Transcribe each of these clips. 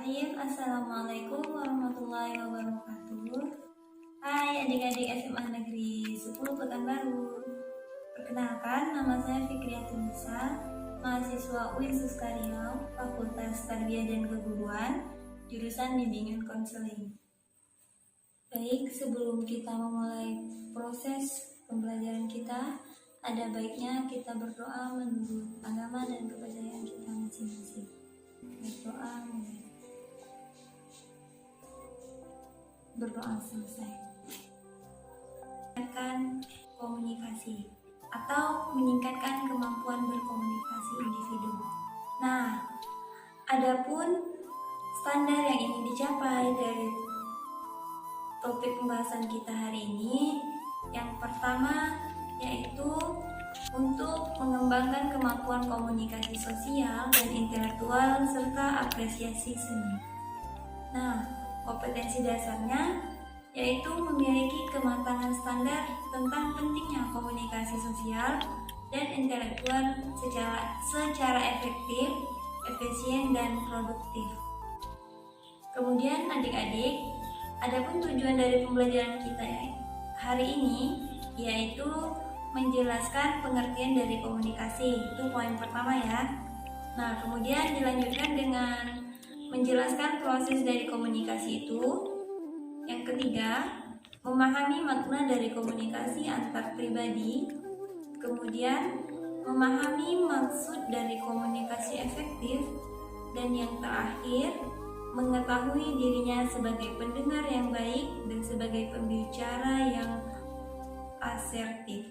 Bismillahirrahmanirrahim. Assalamualaikum warahmatullahi wabarakatuh. Hai adik-adik SMA Negeri 10 Pekanbaru. Perkenalkan, nama saya Fikriatun Nisa, mahasiswa UIN Suskariau, Fakultas Tarbiyah dan Keguruan, jurusan Bimbingan Konseling. Baik, sebelum kita memulai proses pembelajaran kita, ada baiknya kita berdoa menurut agama dan kepercayaan kita masing-masing. Berdoa selesai. Meningkatkan komunikasi atau meningkatkan kemampuan berkomunikasi individu. Nah, adapun standar yang ingin dicapai dari topik pembahasan kita hari ini, yang pertama yaitu untuk mengembangkan kemampuan komunikasi sosial dan intelektual serta apresiasi seni. Nah, kompetensi dasarnya yaitu memiliki kematangan standar tentang pentingnya komunikasi sosial dan intelektual secara efektif, efisien, dan produktif. Kemudian adik-adik, adapun tujuan dari pembelajaran kita hari ini yaitu menjelaskan pengertian dari komunikasi. Itu poin pertama ya. Nah, kemudian dilanjutkan dengan menjelaskan proses dari komunikasi itu. Yang ketiga, memahami makna dari komunikasi antar pribadi. Kemudian, memahami maksud dari komunikasi efektif. Dan yang terakhir, mengetahui dirinya sebagai pendengar yang baik dan sebagai pembicara yang asertif.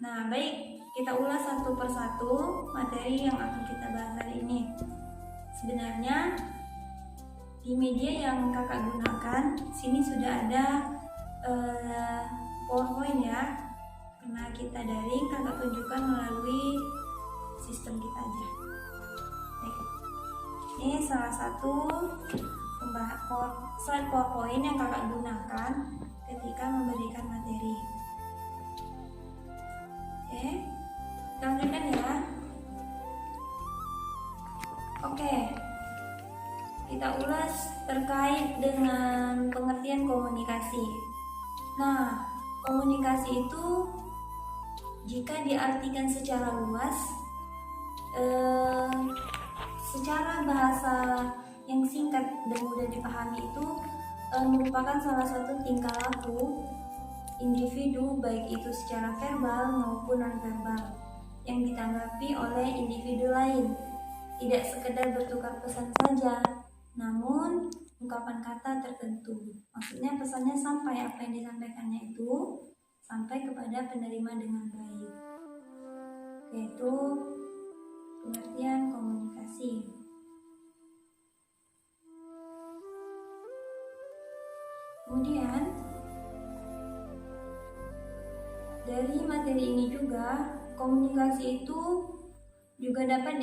Nah, baik, kita ulas satu persatu materi yang akan kita bahas hari ini. Sebenarnya di media yang kakak gunakan, sini sudah ada PowerPoint ya. Karena kita daring, kakak tunjukkan melalui sistem kita aja. Baik. Ini salah satu slide PowerPoint yang kakak gunakan ketika memberikan materi. Oke, kita lanjutkan ya. Oke, kita ulas terkait dengan pengertian komunikasi. Nah, komunikasi itu jika diartikan secara luas, secara bahasa yang singkat dan mudah dipahami itu merupakan salah satu tingkah laku individu, baik itu secara verbal maupun nonverbal, yang ditanggapi oleh individu lain. Tidak sekedar bertukar pesan saja, namun ungkapan kata tertentu. Maksudnya pesannya sampai, apa yang disampaikannya itu sampai kepada penerima dengan baik. Yaitu pengertian komunikasi. Kemudian dari materi ini juga, komunikasi itu juga dapat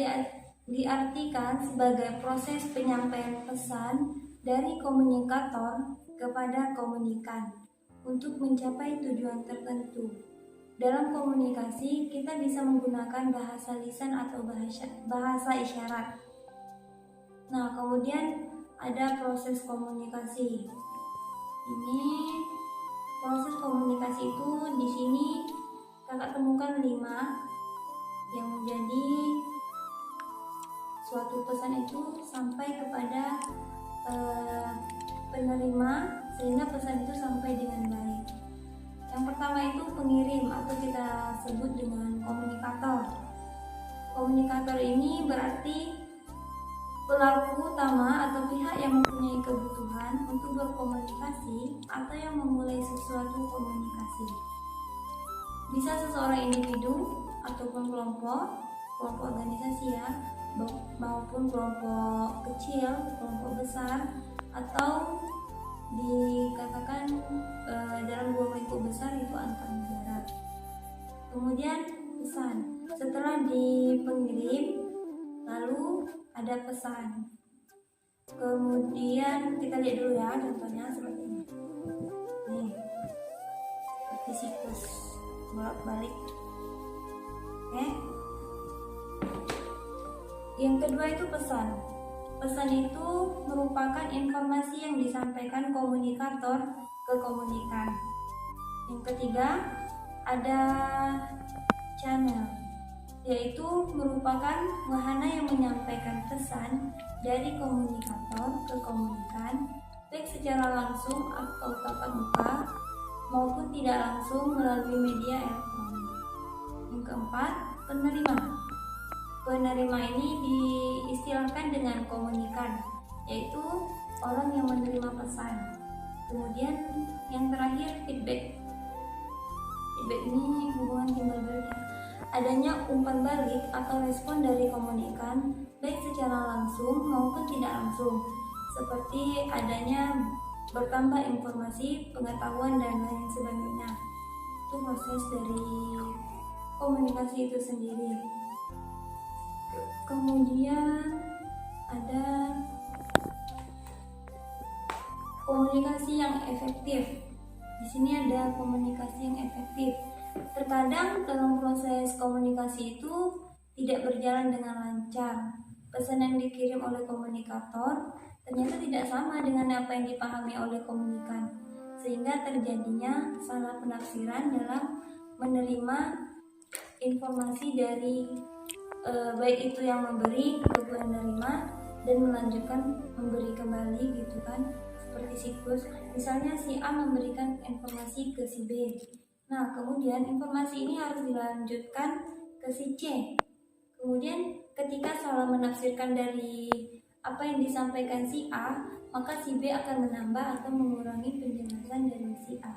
diartikan sebagai proses penyampaian pesan dari komunikator kepada komunikan untuk mencapai tujuan tertentu. Dalam komunikasi, kita bisa menggunakan bahasa lisan atau bahasa isyarat. Nah, kemudian ada proses komunikasi. Ini proses komunikasi itu di sini kakak temukan 5 yang menjadi suatu pesan itu sampai kepada penerima sehingga pesan itu sampai dengan baik. Yang pertama itu pengirim atau kita sebut dengan komunikator. Komunikator ini berarti pelaku utama atau pihak yang mempunyai kebutuhan untuk berkomunikasi atau yang memulai sesuatu komunikasi. Bisa seseorang individu ataupun kelompok organisasi ya, maupun kelompok kecil, kelompok besar, atau dikatakan dalam 2 lingkup besar itu antar negara. Kemudian pesan. Setelah di pengirim, lalu ada pesan. Kemudian kita lihat dulu ya contohnya seperti ini. Nih, seperti siklus bolak-balik. Oke. Yang kedua itu pesan. Pesan itu merupakan informasi yang disampaikan komunikator ke komunikan. Yang ketiga, ada channel, yaitu merupakan wahana yang menyampaikan pesan dari komunikator ke komunikan, baik secara langsung atau tatap muka maupun tidak langsung melalui media elektronik. Yang keempat, penerima. Penerima ini diistilahkan dengan komunikan, yaitu orang yang menerima pesan. Kemudian yang terakhir, feedback. Feedback ini hubungan timbal balik, adanya umpan balik atau respon dari komunikan baik secara langsung maupun tidak langsung, seperti adanya bertambah informasi, pengetahuan, dan lain sebagainya. Itu proses dari komunikasi itu sendiri. Kemudian ada komunikasi yang efektif. Di sini ada komunikasi yang efektif. Terkadang dalam proses komunikasi itu tidak berjalan dengan lancar. Pesan yang dikirim oleh komunikator ternyata tidak sama dengan apa yang dipahami oleh komunikan, sehingga terjadinya salah penafsiran dalam menerima informasi dari baik itu yang memberi atau penerima, dan melanjutkan memberi kembali gitu kan, seperti siklus. Misalnya si A memberikan informasi ke si B, nah kemudian informasi ini harus dilanjutkan ke si C. Kemudian ketika salah menafsirkan dari apa yang disampaikan si A, maka si B akan menambah atau mengurangi penjelasan dari si A,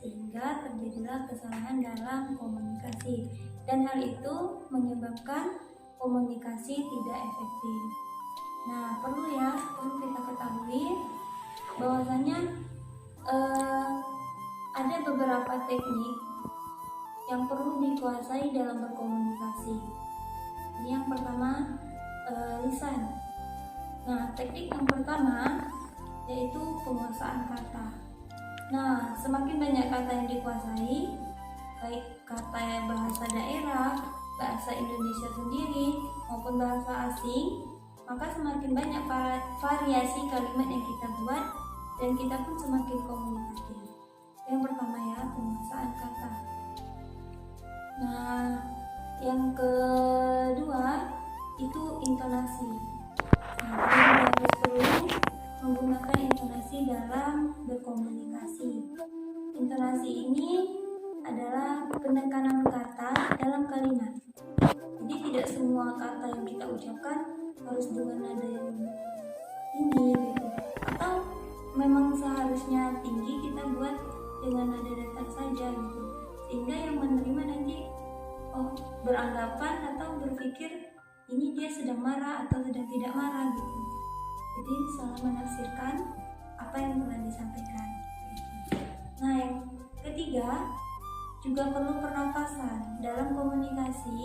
sehingga terjadilah kesalahan dalam komunikasi, dan hal itu menyebabkan komunikasi tidak efektif. Nah, perlu kita ketahui bahwasanya ada beberapa teknik yang perlu dikuasai dalam berkomunikasi. Ini yang pertama, lisan. Nah, teknik yang pertama yaitu penguasaan kata. Nah, semakin banyak kata yang dikuasai, baik kata bahasa daerah, bahasa Indonesia sendiri maupun bahasa asing, maka semakin banyak variasi kalimat yang kita buat dan kita pun semakin komunikatif. Yang pertama penguasaan kata. Nah, yang kedua itu intonasi. Nah, kita harus perlu menggunakan intonasi dalam berkomunikasi. Intonasi ini adalah penekanan kata dalam kalimat. Jadi tidak semua kata yang kita ucapkan harus dengan nada yang tinggi gitu. Atau memang seharusnya tinggi, kita buat dengan nada datar saja gitu. Sehingga yang menerima nanti beranggapan atau berpikir ini dia sedang marah atau sedang tidak marah gitu. Jadi salah menafsirkan apa yang telah disampaikan. Nah, yang ketiga juga perlu pernafasan. Dalam komunikasi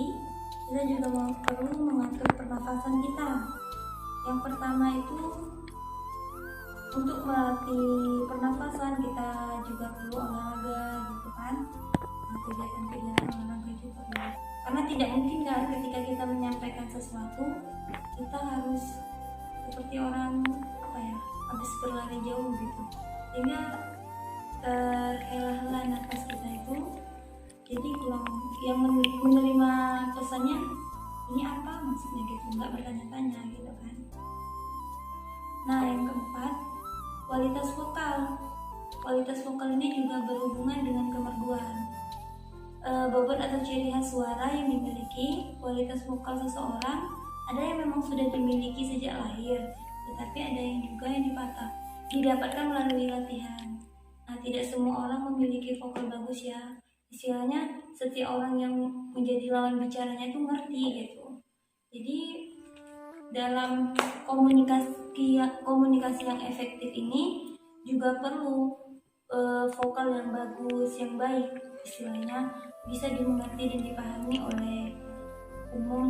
kita juga perlu mengatur pernafasan kita. Yang pertama itu untuk melatih pernafasan kita juga perlu olahraga gitu kan. Kegiatan-kegiatan olahraga juga perlu. Karena tidak mungkin kan ketika kita menyampaikan sesuatu kita harus seperti orang habis berlari jauh gitu, sehingga terhela-hela nafas kita itu, jadi kurang yang menerima pesannya ini apa maksudnya gitu, nggak bertanya-tanya gitu kan. Nah, yang keempat, kualitas vokal. Kualitas vokal ini juga berhubungan dengan kemerduan. Bobot atau ciri khas suara yang dimiliki. Kualitas vokal seseorang ada yang memang sudah dimiliki sejak lahir, tetapi ada yang juga yang didapatkan melalui latihan. Nah, tidak semua orang memiliki vokal bagus ya. Istilahnya setiap orang yang menjadi lawan bicaranya itu ngerti gitu. Jadi dalam komunikasi yang efektif ini juga perlu vokal yang bagus, yang baik, istilahnya bisa dimengerti dan dipahami oleh umum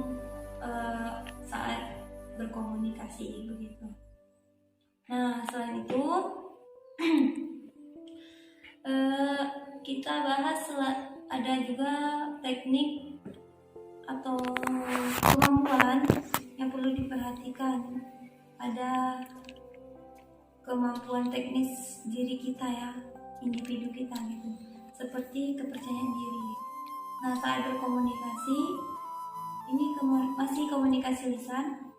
saat berkomunikasi begitu. Nah, selain itu kita bahas ada juga teknik atau kemampuan yang perlu diperhatikan ada kemampuan teknis diri kita ya, individu kita gitu, seperti kepercayaan diri. Nah, saat berkomunikasi ini masih komunikasi lisan.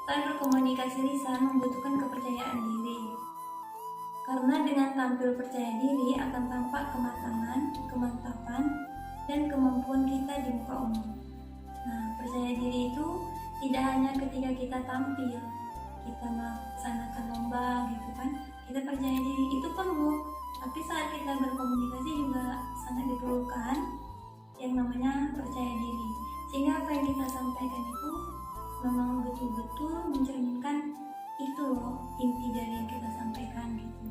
Saat berkomunikasi lisan membutuhkan kepercayaan diri, karena dengan tampil percaya diri akan tampak kematangan, kemantapan, dan kemampuan kita di muka umum. Nah, percaya diri itu tidak hanya ketika kita tampil, kita melaksanakan lomba gitu kan, kita percaya diri itu perlu, tapi saat kita berkomunikasi juga sangat diperlukan yang namanya percaya diri, sehingga apa yang kita sampaikan itu memang betul-betul mencerminkan itu loh inti dari yang kita sampaikan gitu.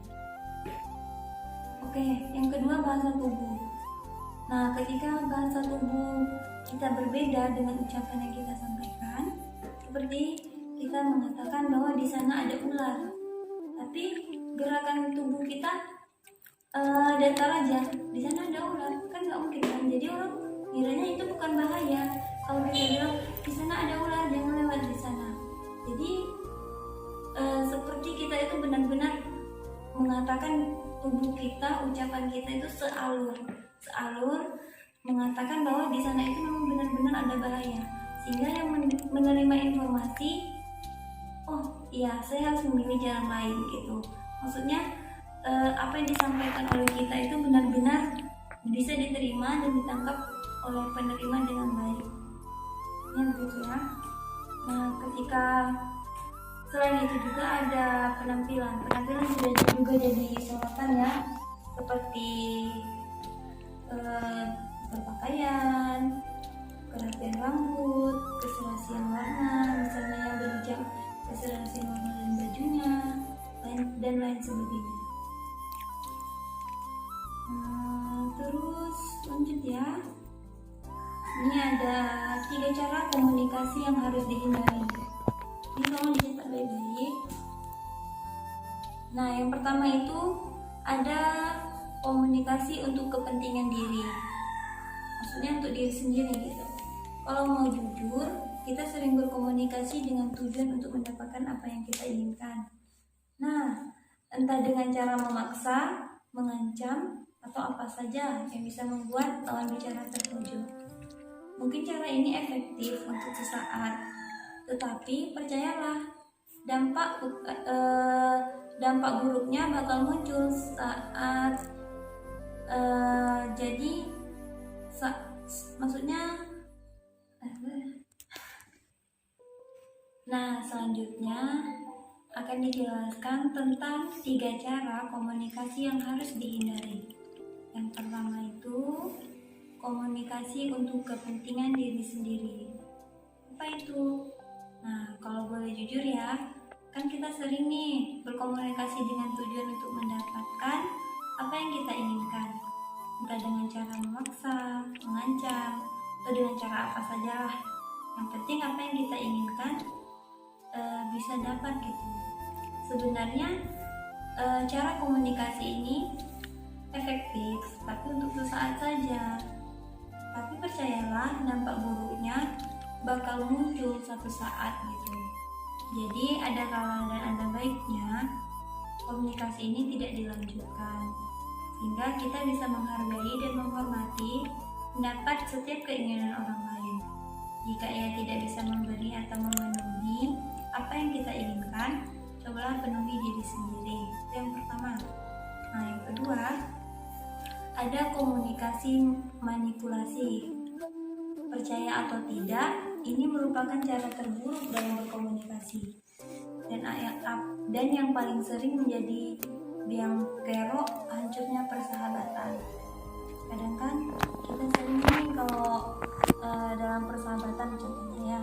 Oke, yang kedua, bahasa tubuh. Nah, ketika bahasa tubuh kita berbeda dengan ucapan yang kita sampaikan, seperti kita mengatakan bahwa di sana ada ular, tapi gerakan tubuh kita datar aja, di sana ada ular, kan nggak mungkin kan? Jadi orang kiranya itu bukan bahaya. Kalau kita bilang di sana ada ular, jangan lewat di sana. Jadi seperti kita itu benar-benar mengatakan tubuh kita, ucapan kita itu sealur mengatakan bahwa di sana itu memang benar-benar ada bahaya, sehingga yang menerima informasi, oh iya saya harus memilih jalan lain gitu. Maksudnya apa yang disampaikan oleh kita itu benar-benar bisa diterima dan ditangkap oleh penerima dengan baik. Ya begitu ya. Nah, ketika selain itu juga ada penampilan juga jadi sorotan ya, seperti berpakaian, kerapian rambut, keserasian warna, misalnya yang berhijab keserasian warna dan bajunya, dan lain sebagainya. Terus lanjut ya. Ini ada 3 cara komunikasi yang harus dihindari. Ini tolong dicatat baik-baik. Nah, yang pertama itu ada komunikasi untuk kepentingan diri. Maksudnya untuk diri sendiri gitu. Kalau mau jujur, kita sering berkomunikasi dengan tujuan untuk mendapatkan apa yang kita inginkan. Nah, entah dengan cara memaksa, mengancam, atau apa saja yang bisa membuat lawan bicara tertuju. Mungkin cara ini efektif untuk sesaat, tetapi percayalah, dampak buruknya bakal muncul saat Nah, selanjutnya akan dijelaskan tentang 3 cara komunikasi yang harus dihindari. Yang pertama itu komunikasi untuk kepentingan diri sendiri. Apa itu? Nah, kalau boleh jujur ya, kan kita sering nih berkomunikasi dengan tujuan untuk mendapatkan apa yang kita inginkan, entah dengan cara memaksa, mengancam, atau dengan cara apa saja lah. Yang penting apa yang kita inginkan bisa dapat gitu. Sebenarnya cara komunikasi ini efektif, tapi untuk sesaat saja. Tapi percayalah, dampak buruknya bakal muncul suatu saat gitu. Jadi ada kalanya dan ada baiknya komunikasi ini tidak dilanjutkan, sehingga kita bisa menghargai dan menghormati pendapat setiap keinginan orang lain. Jika ia tidak bisa memberi atau memenuhi apa yang kita inginkan, cobalah penuhi diri sendiri. Itu yang pertama. Nah, yang kedua, ada komunikasi manipulasi. Percaya atau tidak, ini merupakan cara terburuk dalam berkomunikasi, dan yang paling sering menjadi biang kerok hancurnya persahabatan. Kadang kan kita sering nih kalau dalam persahabatan, contohnya ya,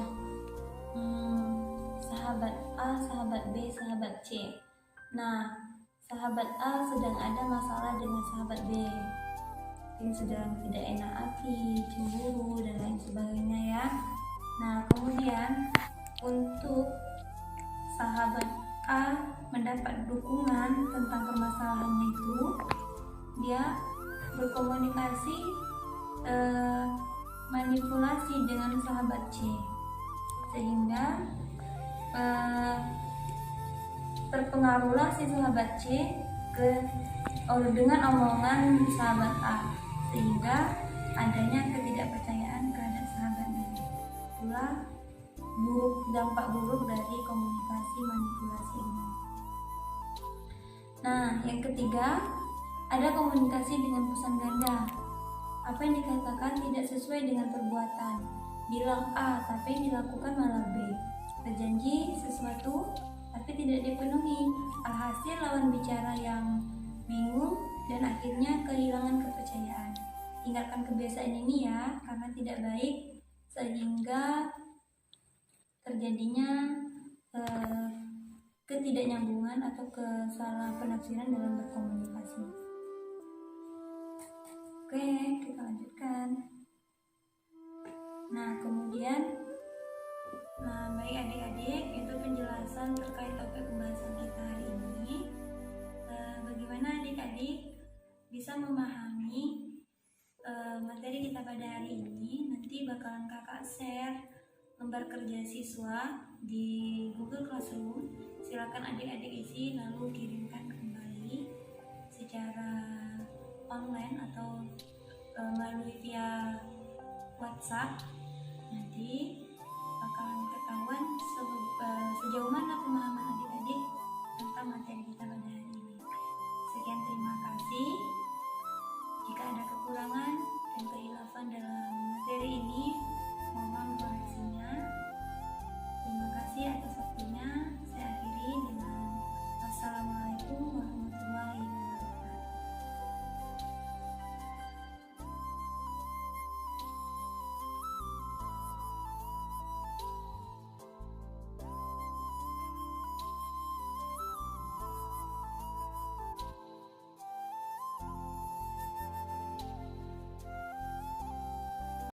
sahabat A, sahabat B, sahabat C. Nah, sahabat A sedang ada masalah dengan sahabat B, mungkin sedang tidak enak hati, cemburu, dan lain sebagainya ya. Nah, kemudian untuk sahabat A mendapat dukungan tentang permasalahannya itu, dia berkomunikasi manipulasi dengan sahabat C, sehingga terpengaruhlah si sahabat C dengan omongan sahabat A, sehingga adanya ketidakpercayaan terhadap sahabat B. Itulah dampak buruk dari komunikasi manipulasi ini. Nah, yang ketiga, ada komunikasi dengan pesan ganda. Apa yang dikatakan tidak sesuai dengan perbuatan. Bilang A tapi yang dilakukan malah B. Berjanji sesuatu tapi tidak dipenuhi. Alhasil lawan bicara yang bingung dan akhirnya kehilangan kepercayaan. Tinggalkan kebiasaan ini ya, karena tidak baik sehingga terjadinya ketidaknyambungan atau kesalah penafsiran dalam berkomunikasi. Oke, kita lanjutkan. Nah, kemudian baik adik-adik, itu penjelasan terkait topik pembahasan kita hari ini. Bagaimana adik-adik bisa memahami materi kita pada hari ini? Nanti bakalan kakak share lembar kerja siswa di Google Classroom. Silakan adik-adik isi lalu kirimkan kembali secara online atau melalui via WhatsApp